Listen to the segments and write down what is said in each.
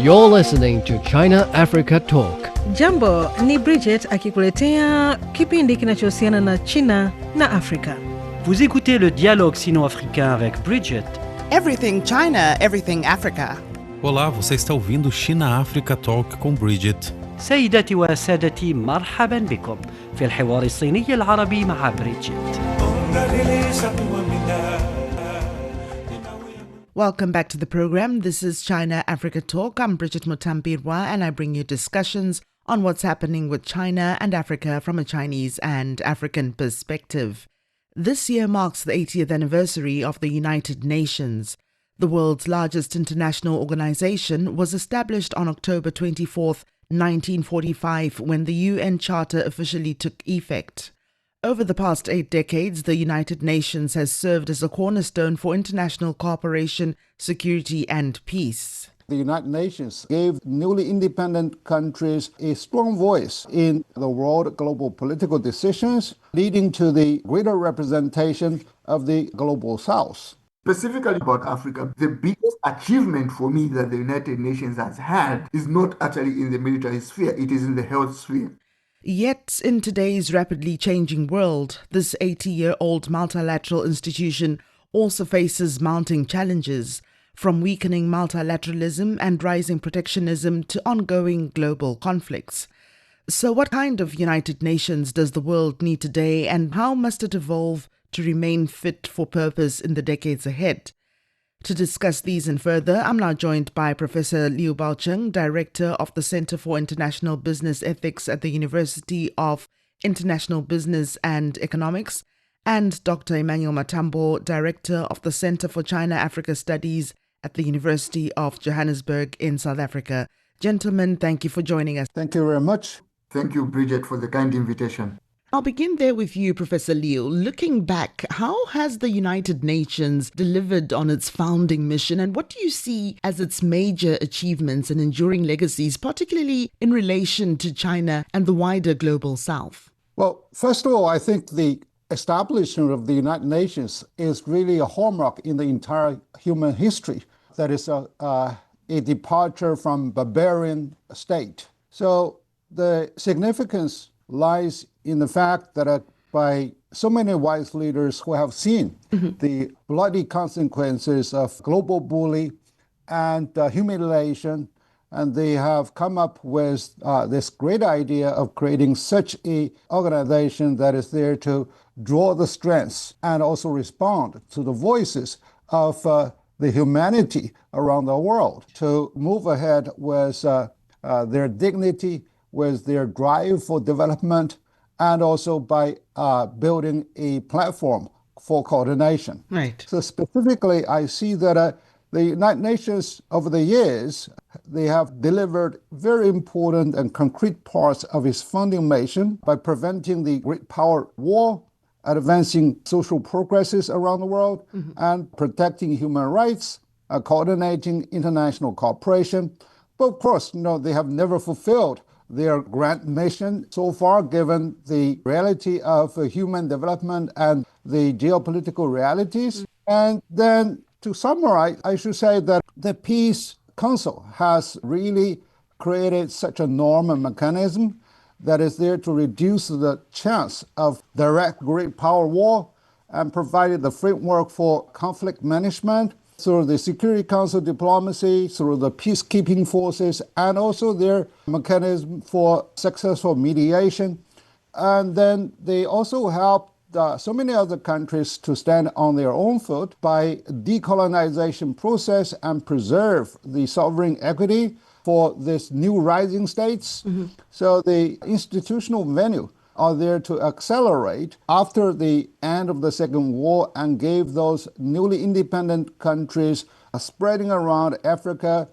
You're listening to China Africa Talk. Jambo, ni Bridget akikuletea kipindi kinachohusiana na China na Afrika. Vous écoutez le dialogue sino-africain avec Bridget. Everything China, everything Africa. Olá, você está ouvindo China Africa Talk com Bridget. سيداتي وسادتي مرحبا بكم في الحوار الصيني العربي مع بريدجيت. Welcome back to the program. This is China Africa Talk. I'm Bridget Mutambirwa and I bring you discussions on what's happening with China and Africa from a Chinese and African perspective. This year marks the 80th anniversary of the United Nations. The world's largest international organization was established on October 24th, 1945, when the UN Charter officially took effect. Over the past 8 decades, the United Nations has served as a cornerstone for international cooperation, security, and peace. The United Nations gave newly independent countries a strong voice in the world global political decisions, leading to the greater representation of the global South. Specifically about Africa, the biggest achievement for me that the United Nations has had is not actually in the military sphere, it is in the health sphere. Yet, in today's rapidly changing world, this 80-year-old multilateral institution also faces mounting challenges, from weakening multilateralism and rising protectionism to ongoing global conflicts. So what kind of United Nations does the world need today, and how must it evolve to remain fit for purpose in the decades ahead? To discuss these and further, I'm now joined by Professor Liu Baocheng, Director of the Center for International Business Ethics at the University of International Business and Economics, and Dr. Emmanuel Matambo, Director of the Center for China-Africa Studies at the University of Johannesburg in South Africa. Gentlemen, thank you for joining us. Thank you very much. Thank you, Bridget, for the kind invitation. I'll begin there with you, Professor Liu. Looking back, how has the United Nations delivered on its founding mission, and what do you see as its major achievements and enduring legacies, particularly in relation to China and the wider global South? Well, first of all, I think the establishment of the United Nations is really a hallmark in the entire human history. That is a departure from barbarian state. So the significance lies in the fact that by so many wise leaders who have seen the bloody consequences of global bullying and humiliation, and they have come up with this great idea of creating such an organization that is there to draw the strengths and also respond to the voices of the humanity around the world, to move ahead with their dignity, with their drive for development, and also by building a platform for coordination. Right. So specifically, I see that the United Nations, over the years, they have delivered very important and concrete parts of its founding mission by preventing the great power war, advancing social progresses around the world, and protecting human rights, coordinating international cooperation. But of course, they have never fulfilled their grand mission so far, given the reality of human development and the geopolitical realities. And then to summarize, I should say that the Peace Council has really created such a norm and mechanism that is there to reduce the chance of direct great power war and provided the framework for conflict management through the Security Council diplomacy, through the peacekeeping forces, and also their mechanism for successful mediation. And then they also help so many other countries to stand on their own foot by decolonization process and preserve the sovereign equity for this new rising states. So the institutional venue are there to accelerate after the end of the Second War and gave those newly independent countries spreading around Africa,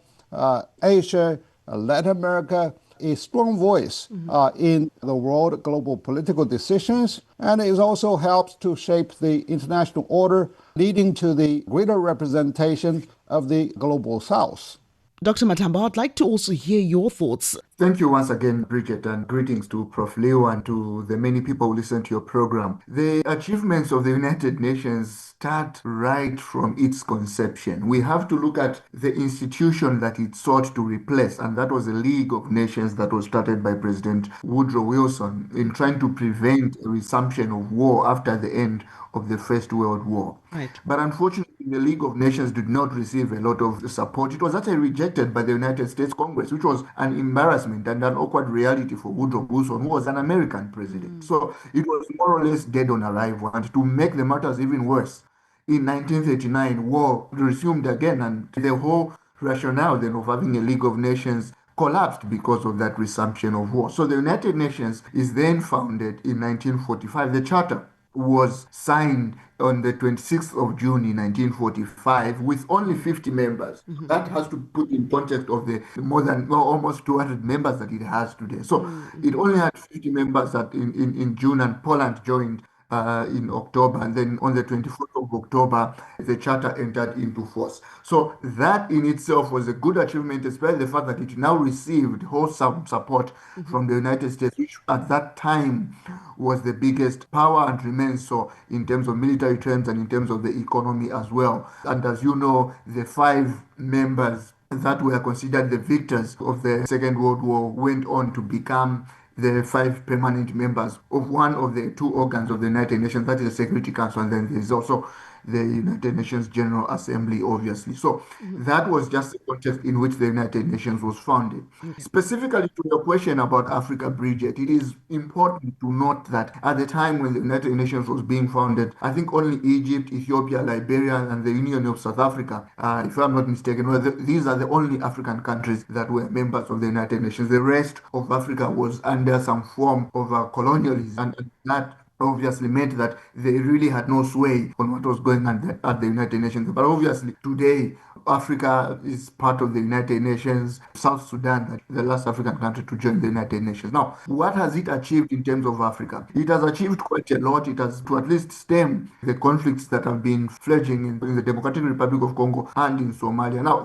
Asia, Latin America, a strong voice in the world global political decisions, and it also helps to shape the international order, leading to the greater representation of the global South. Dr. Matambo, I'd like to also hear your thoughts. Thank you once again, Bridget, and greetings to Prof. Leo and to the many people who listen to your program. The achievements of the United Nations start right from its conception. We have to look at the institution that it sought to replace, and that was the League of Nations that was started by President Woodrow Wilson in trying to prevent a resumption of war after the end of the First World War. Right. But unfortunately, the League of Nations did not receive a lot of support. It was actually rejected by the United States Congress, which was an embarrassment and an awkward reality for Woodrow Wilson, who was an American president. So it was more or less dead on arrival. And to make the matters even worse, in 1939, war resumed again, and the whole rationale then of having a League of Nations collapsed because of that resumption of war. So the United Nations is then founded in 1945. The charter was signed on the 26th of June in 1945 with only 50 members. That has to put in context of the more than almost 200 members that it has today. So it only had 50 members that in June, and Poland joined in October, and then on the 24th of October, the charter entered into force. So that in itself was a good achievement, especially the fact that it now received wholesome support from the United States, which at that time was the biggest power and remains so in terms of military terms and in terms of the economy as well. And as you know, the 5 members that were considered the victors of the Second World War went on to become the 5 permanent members of one of the 2 organs of the United Nations, that is the Security Council, and then there's also the United Nations General Assembly, obviously. So that was just the context in which the United Nations was founded. Specifically to your question about Africa, Bridget, it is important to note that at the time when the United Nations was being founded, I think only Egypt, Ethiopia, Liberia, and the Union of South Africa, if I'm not mistaken, these are the only African countries that were members of the United Nations. The rest of Africa was under some form of colonialism, and that obviously meant that they really had no sway on what was going on at the United Nations. But obviously today, Africa is part of the United Nations. South Sudan, the last African country to join the United Nations. Now, what has it achieved in terms of Africa? It has achieved quite a lot. It has to at least stem the conflicts that have been fledgling in the Democratic Republic of Congo and in Somalia. Now,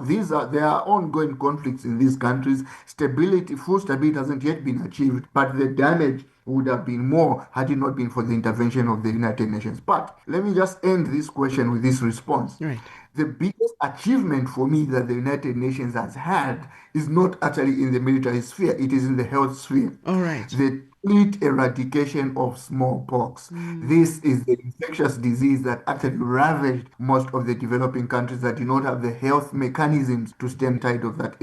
there are ongoing conflicts in these countries. Full stability hasn't yet been achieved, but the damage would have been more had it not been for the intervention of the United Nations. But let me just end this question with this response. Right. The biggest achievement for me that the United Nations has had is not actually in the military sphere, it is in the health sphere. All right. The complete eradication of smallpox. This is the infectious disease that actually ravaged most of the developing countries that do not have the health mechanisms to stem tide of that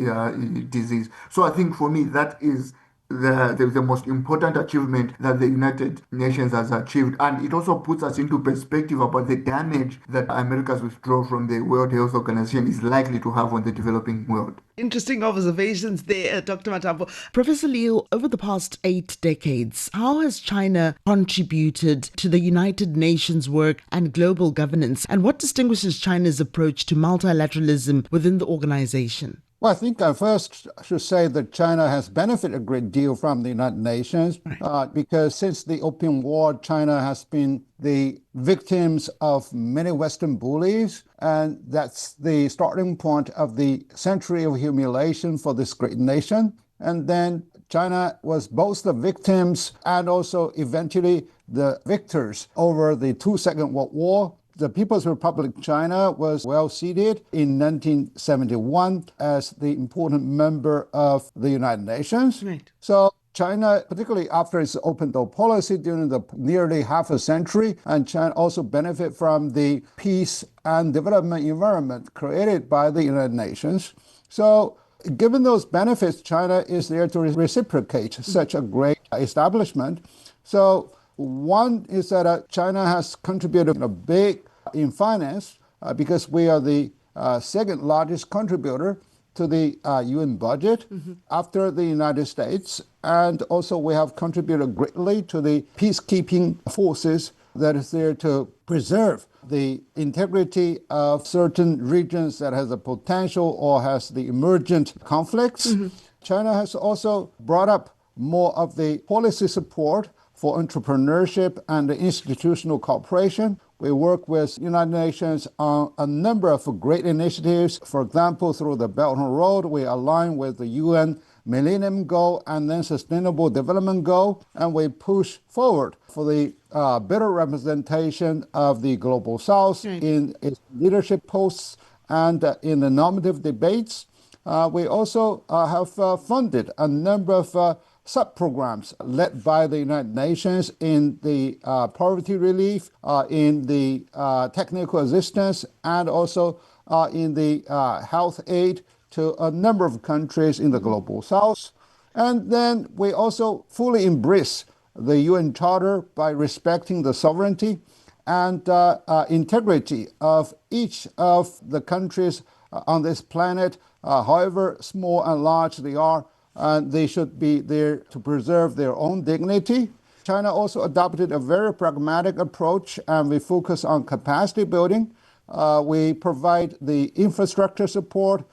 disease. So I think for me that is the most important achievement that the United Nations has achieved, and it also puts us into perspective about the damage that America's withdrawal from the World Health Organization is likely to have on the developing world. Interesting observations there, Dr. Matambo. Professor Leo, over the past 8 decades, how has China contributed to the United Nations work and global governance, and what distinguishes China's approach to multilateralism within the organization? Well, I think I first should say that China has benefited a great deal from the United Nations because since the Opium War, China has been the victims of many Western bullies, and that's the starting point of the century of humiliation for this great nation. And then China was both the victims and also eventually the victors over the 2 Second World War. The People's Republic of China was well seated in 1971 as the important member of the United Nations. Right. So China, particularly after its open door policy during the nearly half a century, and China also benefit from the peace and development environment created by the United Nations. So given those benefits, China is there to reciprocate such a great establishment. So one is that China has contributed big in finance because we are the second largest contributor to the UN budget after the United States. And also we have contributed greatly to the peacekeeping forces that is there to preserve the integrity of certain regions that has a potential or has the emergent conflicts. China has also brought up more of the policy support for entrepreneurship and institutional cooperation. We work with United Nations on a number of great initiatives. For example, through the Belt and Road, we align with the UN Millennium Goal and then Sustainable Development Goal, and we push forward for the better representation of the Global South in its leadership posts and in the normative debates. We also have funded a number of sub-programs led by the United Nations in the poverty relief, in the technical assistance, and also in the health aid to a number of countries in the Global South. And then we also fully embrace the UN Charter by respecting the sovereignty and integrity of each of the countries on this planet, however small and large they are. They should be there to preserve their own dignity. China also adopted a very pragmatic approach, and we focus on capacity building. We provide the infrastructure support,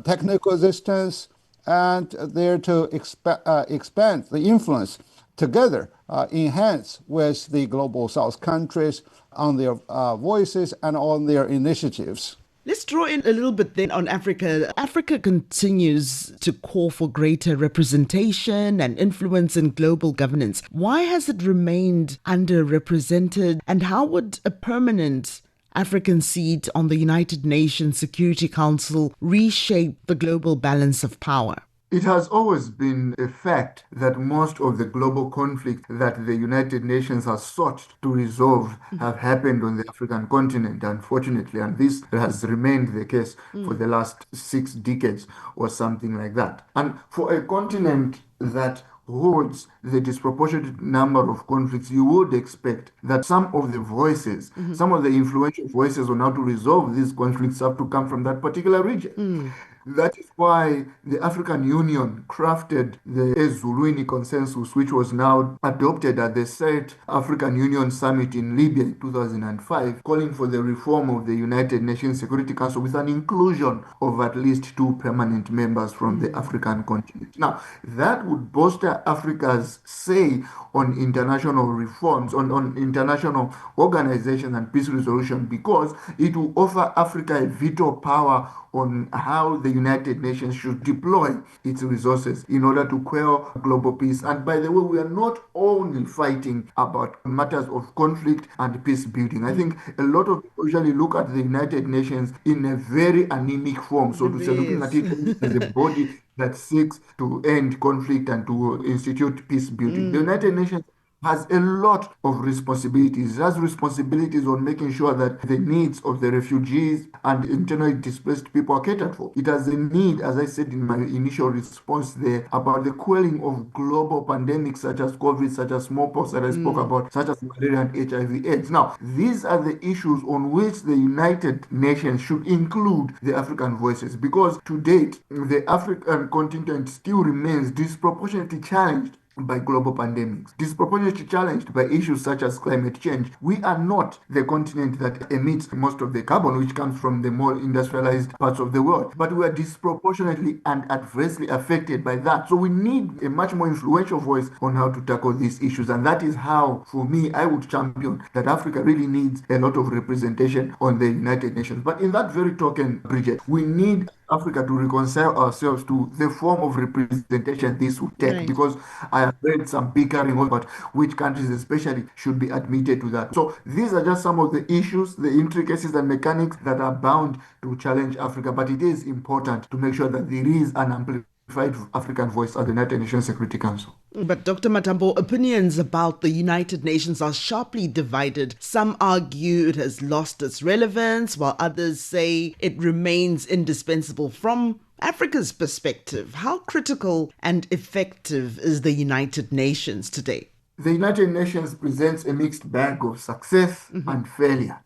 technical assistance, and there to expand the influence together, enhance with the Global South countries on their voices and on their initiatives. Let's draw in a little bit then on Africa. Africa continues to call for greater representation and influence in global governance. Why has it remained underrepresented, and how would a permanent African seat on the United Nations Security Council reshape the global balance of power? It has always been a fact that most of the global conflicts that the United Nations has sought to resolve have happened on the African continent, unfortunately, and this has remained the case for the last 6 decades or something like that. And for a continent that holds the disproportionate number of conflicts, you would expect that some of the voices, some of the influential voices on how to resolve these conflicts have to come from that particular region. That is why the African Union crafted the Ezulwini Consensus, which was now adopted at the 3rd African Union Summit in Libya in 2005, calling for the reform of the United Nations Security Council with an inclusion of at least 2 permanent members from the African continent. Now, that would bolster Africa's say on international reforms, on international organization and peace resolution, because it will offer Africa a veto power on how the United Nations should deploy its resources in order to quell global peace. And by the way, we are not only fighting about matters of conflict and peace building. I think a lot of people usually look at the United Nations in a very anemic form, so to say, looking at it as a body that seeks to end conflict and to institute peace building. The United Nations has a lot of responsibilities. It has responsibilities on making sure that the needs of the refugees and internally displaced people are catered for. It has a need, as I said in my initial response there, about the quelling of global pandemics such as COVID, such as smallpox that I spoke about, such as malaria and HIV/AIDS. Now, these are the issues on which the United Nations should include the African voices, because to date, the African continent still remains disproportionately challenged by global pandemics, disproportionately challenged by issues such as climate change. We are not the continent that emits most of the carbon, which comes from the more industrialized parts of the world, but we are disproportionately and adversely affected by that. So we need a much more influential voice on how to tackle these issues, and that is how, for me, I would champion that Africa really needs a lot of representation on the United Nations. But in that very token, Bridget, we need Africa to reconcile ourselves to the form of representation this will take, because I have read some bickering about which countries especially should be admitted to that. So these are just some of the issues, the intricacies and mechanics that are bound to challenge Africa, but it is important to make sure that there is an amplified African voice at the United Nations Security Council. But Dr. Matambo, opinions about the United Nations are sharply divided. Some argue it has lost its relevance, while others say it remains indispensable. From Africa's perspective, how critical and effective is the United Nations today? The United Nations presents a mixed bag of success and failure.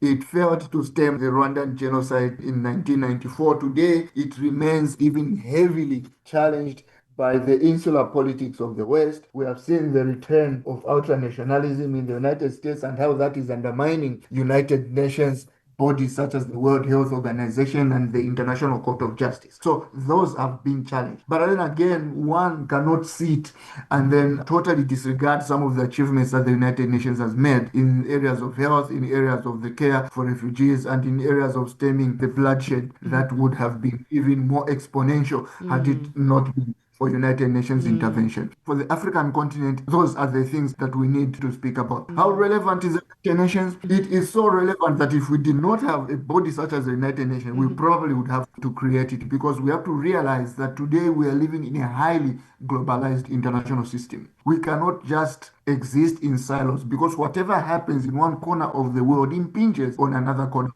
It failed to stem the Rwandan genocide in 1994. Today, it remains even heavily challenged by the insular politics of the West. We have seen the return of ultranationalism in the United States and how that is undermining United Nations bodies such as the World Health Organization and the International Court of Justice. So those have been challenged. But then again, one cannot sit and then totally disregard some of the achievements that the United Nations has made in areas of health, in areas of the care for refugees, and in areas of stemming the bloodshed that would have been even more exponential had it not been for United Nations intervention. For the African continent, those are the things that we need to speak about. How relevant is the United Nations? It is so relevant that if we did not have a body such as the United Nations, we probably would have to create it, because we have to realize that today we are living in a highly globalized international system. We cannot just exist in silos, because whatever happens in one corner of the world impinges on another corner.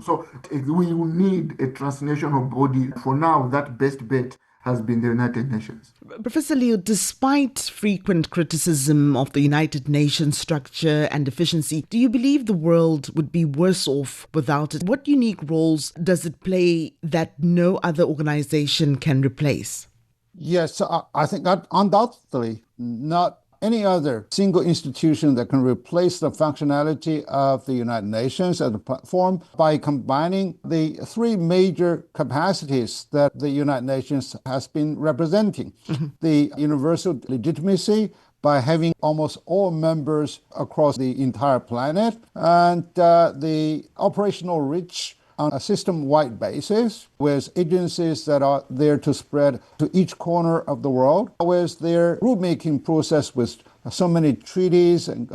So we will need a transnational body. For now, that best bet has been the United Nations. Professor Liu, despite frequent criticism of the United Nations structure and efficiency, do you believe the world would be worse off without it? What unique roles does it play that no other organization can replace? Yes, I think that undoubtedly not any other single institution that can replace the functionality of the United Nations as a platform by combining the three major capacities that the United Nations has been representing. The universal legitimacy, by having almost all members across the entire planet, and the operational reach on a system-wide basis, with agencies that are there to spread to each corner of the world, with their rulemaking process with so many treaties and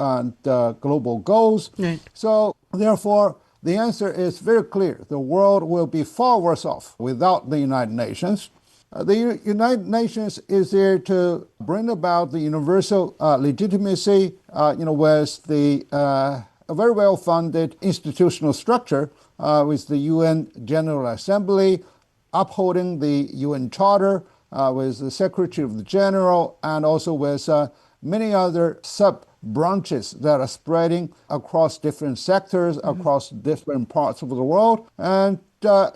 global goals. Right. So therefore, the answer is very clear. The world will be far worse off without the United Nations. The United Nations is there to bring about the universal legitimacy, with the a very well-funded institutional structure with the UN General Assembly, upholding the UN Charter, with the Secretary of the General, and also with many other sub-branches that are spreading across different sectors, across different parts of the world. And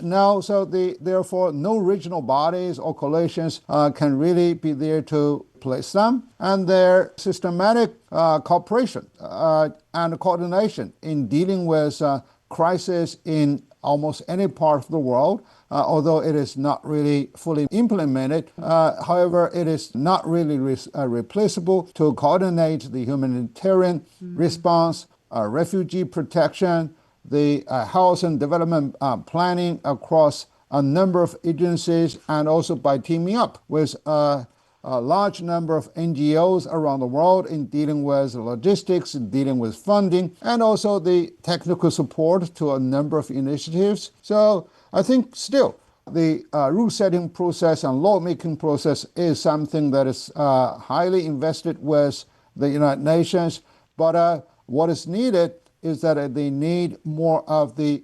now, so therefore, no regional bodies or coalitions can really be there to place them. And their systematic cooperation and coordination in dealing with crisis in almost any part of the world, although it is not really fully implemented. However, it is not really replaceable to coordinate the humanitarian response, refugee protection, the health and development planning across a number of agencies, and also by teaming up with a large number of NGOs around the world in dealing with logistics, in dealing with funding, and also the technical support to a number of initiatives. So I think still the rule-setting process and law-making process is something that is highly invested with the United Nations. But what is needed is that they need more of the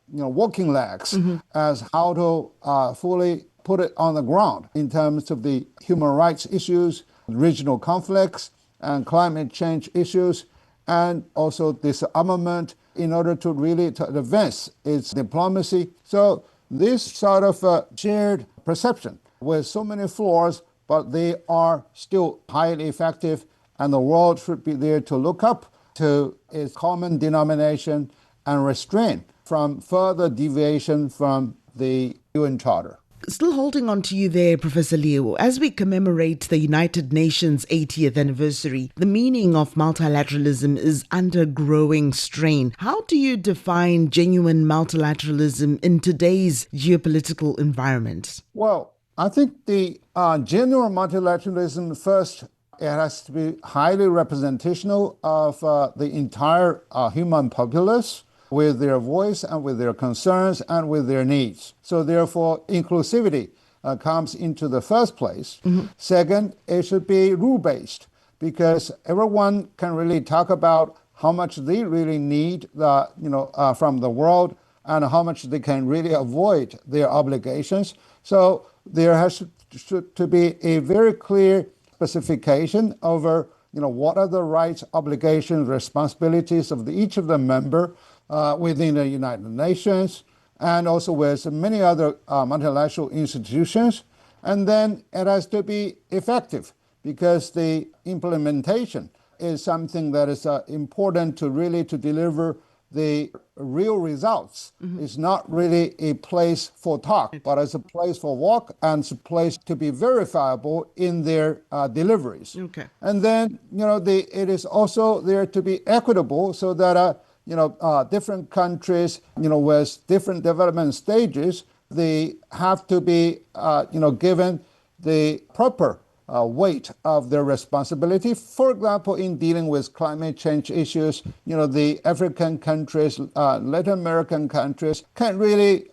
working legs as how to fully put it on the ground in terms of the human rights issues, regional conflicts, and climate change issues, and also disarmament in order to really advance its diplomacy. So this sort of shared perception with so many flaws, but they are still highly effective, and the world should be there to look up to its common denomination and restrain from further deviation from the UN Charter. Still holding on to you there, Professor Liu, as we commemorate the United Nations 80th anniversary, the meaning of multilateralism is under growing strain. How do you define genuine multilateralism in today's geopolitical environment? Well, I think the genuine multilateralism, first, it has to be highly representational of the entire human populace, with their voice and with their concerns and with their needs. So therefore, inclusivity comes into the first place. Second, it should be rule-based, because everyone can really talk about how much they really need from the world and how much they can really avoid their obligations. So there has to be a very clear specification over what are the rights, obligations, responsibilities of each of the member within the United Nations, and also with many other multilateral institutions. And then it has to be effective, because the implementation is something that is important to really to deliver the real results. It's not really a place for talk, but it's a place for work, and it's a place to be verifiable in their deliveries. Okay. And then, it is also there to be equitable, so that different countries, with different development stages, they have to be, given the proper weight of their responsibility. For example, in dealing with climate change issues, the African countries, Latin American countries can really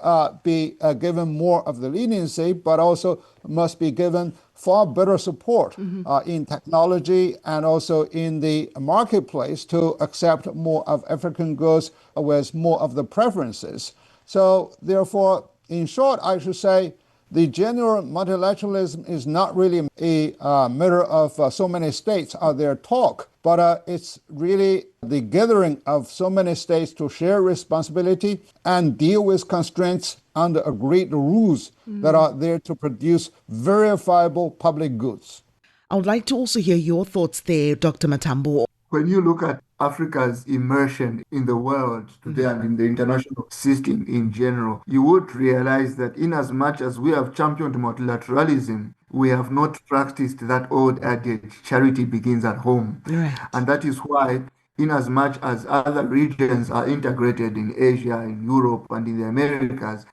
be given more of the leniency, but also must be given far better support in technology and also in the marketplace to accept more of African goods with more of the preferences. So therefore, in short, I should say, the general multilateralism is not really a matter of so many states out there talk, but it's really the gathering of so many states to share responsibility and deal with constraints under agreed rules that are there to produce verifiable public goods. I would like to also hear your thoughts there, Dr. Matambo. When you look at Africa's immersion in the world today and in the international system in general, you would realize that in as much as we have championed multilateralism, we have not practiced that old adage, charity begins at home. Right. And that is why, in as much as other regions are integrated in Asia, in Europe, and in the Americas,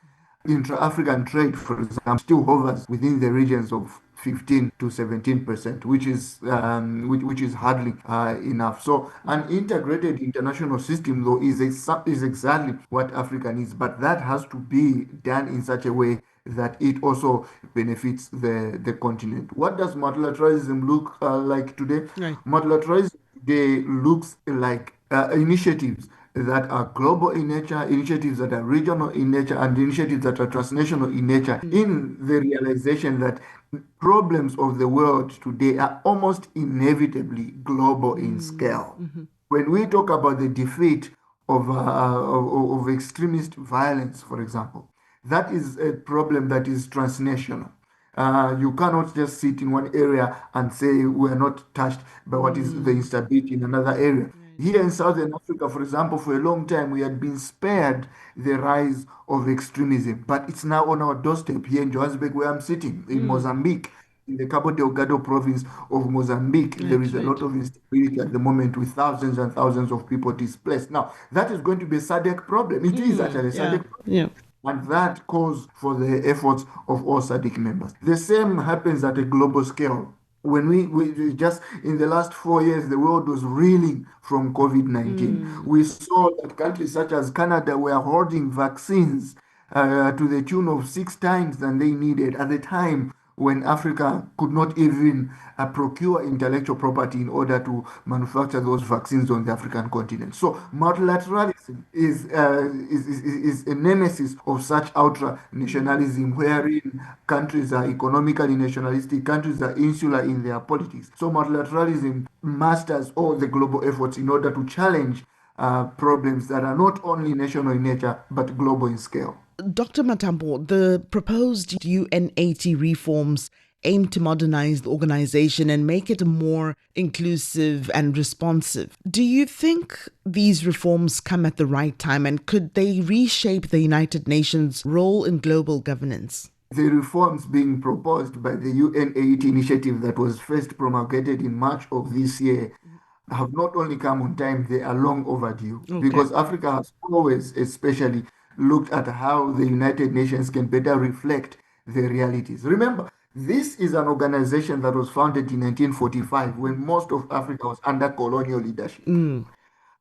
intra-African trade, for example, still hovers within the regions of 15 to 17%, which is hardly enough. So an integrated international system, though, is exactly what Africa needs, but that has to be done in such a way that it also benefits the continent. What does multilateralism look like today? Right. Multilateralism today looks like initiatives that are global in nature, initiatives that are regional in nature, and initiatives that are transnational in nature, in the realization that problems of the world today are almost inevitably global in scale. When we talk about the defeat of extremist violence, for example, that is a problem that is transnational. You cannot just sit in one area and say we are not touched by what is the instability in another area. Here in Southern Africa, for example, for a long time, we had been spared the rise of extremism, but it's now on our doorstep here in Johannesburg, where I'm sitting, in Mozambique, in the Cabo Delgado province of Mozambique. There is a lot of instability at the moment with thousands and thousands of people displaced. Now, that is going to be a SADC problem. It is actually a SADC problem. Yeah. And that calls for the efforts of all SADC members. The same happens at a global scale. When we just in the last 4 years, the world was reeling from COVID-19. We saw that countries such as Canada were hoarding vaccines to the tune of 6 times than they needed at the time when Africa could not even procure intellectual property in order to manufacture those vaccines on the African continent. So multilateralism is a nemesis of such ultra-nationalism, wherein countries are economically nationalistic, countries are insular in their politics. So multilateralism masters all the global efforts in order to challenge problems that are not only national in nature, but global in scale. Dr. Matambo, the proposed UNAT reforms aim to modernize the organization and make it more inclusive and responsive. Do you think these reforms come at the right time, and could they reshape the United Nations' role in global governance? The reforms being proposed by the UNAT initiative that was first promulgated in March of this year have not only come on time, they are long overdue. Okay. Because Africa has always, especially, looked at how the United Nations can better reflect the realities. Remember, this is an organization that was founded in 1945 when most of Africa was under colonial leadership.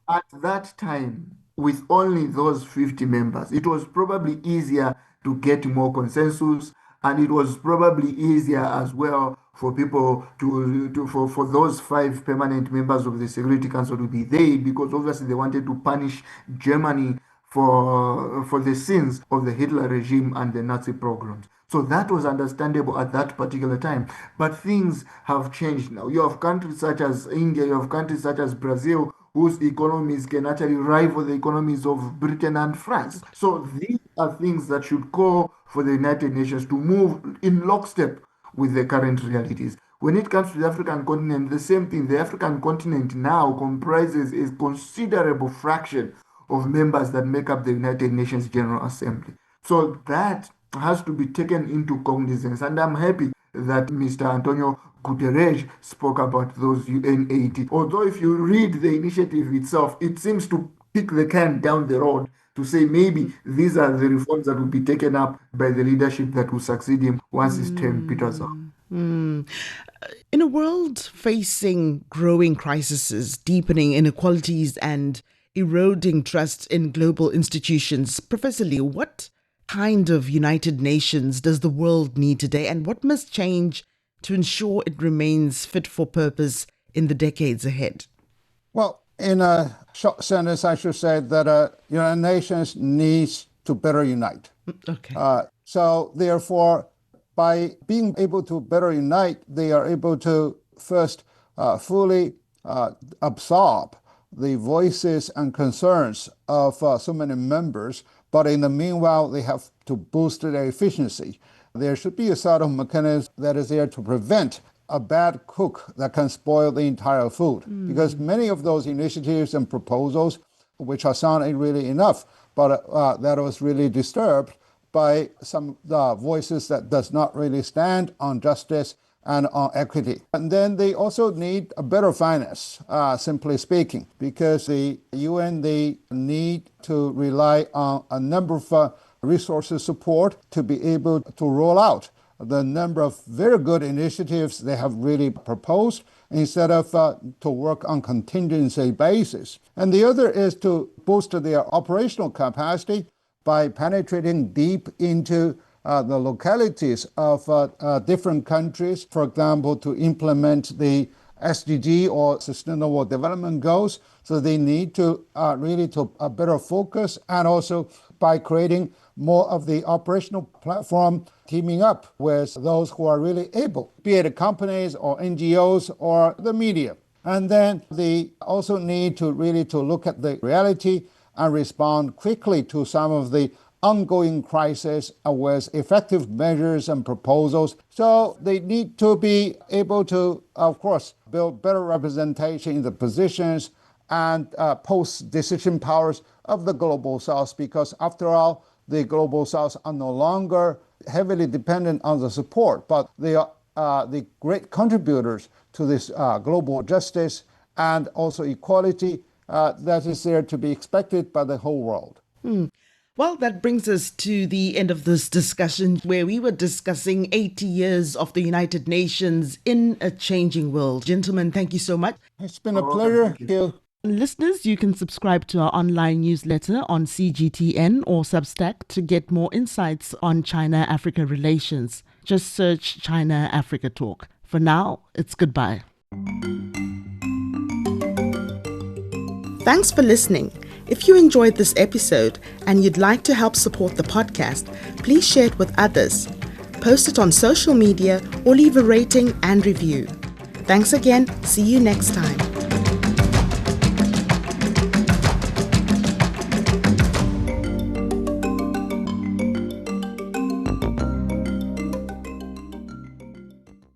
At that time, with only those 50 members, it was probably easier to get more consensus, and it was probably easier as well for people for those 5 permanent members of the Security Council to be there, because obviously they wanted to punish Germany for the sins of the Hitler regime and the Nazi programs. So that was understandable at that particular time. But things have changed now. You have countries such as India, you have countries such as Brazil, whose economies can actually rival the economies of Britain and France. So these are things that should call for the United Nations to move in lockstep with the current realities. When it comes to the African continent, the same thing. The African continent now comprises a considerable fraction of members that make up the United Nations General Assembly. So that has to be taken into cognizance. And I'm happy that Mr. Antonio Guterres spoke about those UNAT. Although if you read the initiative itself, it seems to kick the can down the road to say maybe these are the reforms that will be taken up by the leadership that will succeed him once his term peters out. In a world facing growing crises, deepening inequalities and eroding trust in global institutions, Professor Liu, what kind of United Nations does the world need today, and what must change to ensure it remains fit for purpose in the decades ahead? Well, in a short sentence, I should say that United Nations needs to better unite. Okay. So therefore, by being able to better unite, they are able to first fully absorb the voices and concerns of so many members, but in the meanwhile, they have to boost their efficiency. There should be a sort of mechanism that is there to prevent a bad cook that can spoil the entire food. Because many of those initiatives and proposals, which are sounding really enough, but that was really disturbed by some voices that does not really stand on justice and on equity. And then they also need a better finance, simply speaking, because the UN, they need to rely on a number of resources support to be able to roll out the number of very good initiatives they have really proposed instead of to work on contingency basis. And the other is to boost their operational capacity by penetrating deep into the localities of different countries, for example, to implement the SDG or Sustainable Development Goals. So they need to really to better focus, and also by creating more of the operational platform, teaming up with those who are really able, be it companies or NGOs or the media. And then they also need to really to look at the reality and respond quickly to some of the ongoing crisis with effective measures and proposals. So they need to be able to, of course, build better representation in the positions and post-decision powers of the Global South, because after all, the Global South are no longer heavily dependent on the support, but they are the great contributors to this global justice and also equality that is there to be expected by the whole world. Well, that brings us to the end of this discussion, where we were discussing 80 years of the United Nations in a changing world. Gentlemen, thank you so much. It's been a pleasure. Thank you. Listeners, you can subscribe to our online newsletter on CGTN or Substack to get more insights on China-Africa relations. Just search China-Africa Talk. For now, it's goodbye. Thanks for listening. If you enjoyed this episode and you'd like to help support the podcast, please share it with others. Post it on social media or leave a rating and review. Thanks again. See you next time.